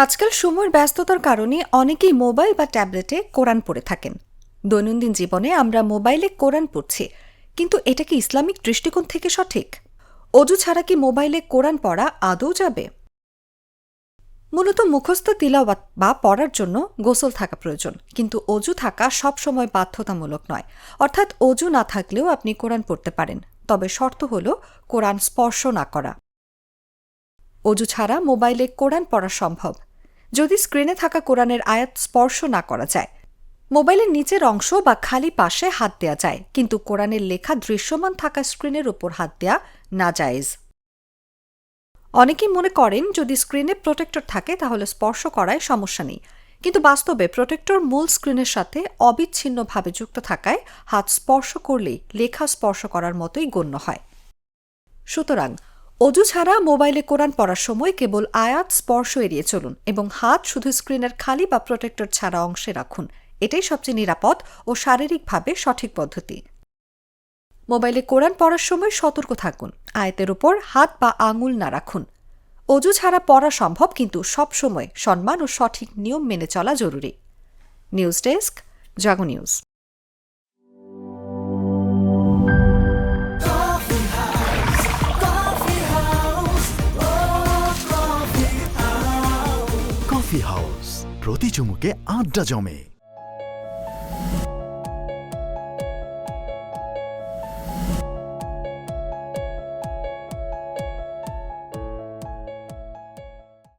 আজকাল সময়ের ব্যস্ততার কারণে অনেকেই মোবাইল বা ট্যাবলেটে কোরআন পড়ে থাকেন। দৈনন্দিন জীবনে আমরা মোবাইলে কোরআন পড়ছি, কিন্তু এটা কি ইসলামিক দৃষ্টিকোণ থেকে সঠিক? অজু ছাড়া কি মোবাইলে কোরআন পড়া আদৌ যাবে? মূলত মুখস্থ তিলাওয়াত বা পড়ার জন্য গোসল থাকা প্রয়োজন, কিন্তু অজু থাকা সবসময় বাধ্যতামূলক নয়। অর্থাৎ অজু না থাকলেও আপনি কোরআন পড়তে পারেন, তবে শর্ত হল কোরআন স্পর্শ না করা। অজু ছাড়া মোবাইলে কোরআন পড়া সম্ভব যদি স্ক্রিনে থাকা কোরআনের আয়াত স্পর্শ না করা যায়। মোবাইলের নিচের অংশ বা খালি পাশে হাত দেয়া যায়, কিন্তু কোরআনের লেখা দৃশ্যমান থাকা স্ক্রিনের উপর হাত দেয়া নাজায়েজ। অনেকেই মনে করেন যদি স্ক্রিনে প্রোটেক্টর থাকে তাহলে স্পর্শ করায় সমস্যা নেই, কিন্তু বাস্তবে প্রোটেক্টর মূল স্ক্রিনের সাথে অবিচ্ছিন্নভাবে যুক্ত থাকায় হাত স্পর্শ করলেই লেখা স্পর্শ করার মতোই গণ্য হয়। সুতরাং অজু ছাড়া মোবাইলে কোরআন পড়ার সময় কেবল আয়াত স্পর্শ এড়িয়ে চলুন এবং হাত শুধু স্ক্রিনের খালি বা প্রোটেক্টর ছাড়া অংশে রাখুন। এটাই সবচেয়ে নিরাপদ ও শারীরিকভাবে সঠিক পদ্ধতি। মোবাইলে কোরআন পড়ার সময় সতর্ক থাকুন, আয়াতের উপর হাত বা আঙুল না রাখুন। অজু ছাড়া পড়া সম্ভব, কিন্তু সবসময় সম্মান ও সঠিক নিয়ম মেনে চলা জরুরি। নিউজ ডেস্ক, জাগো নিউজ। কফি হাউস, প্রতি চুমুকে আড্ডা জমে।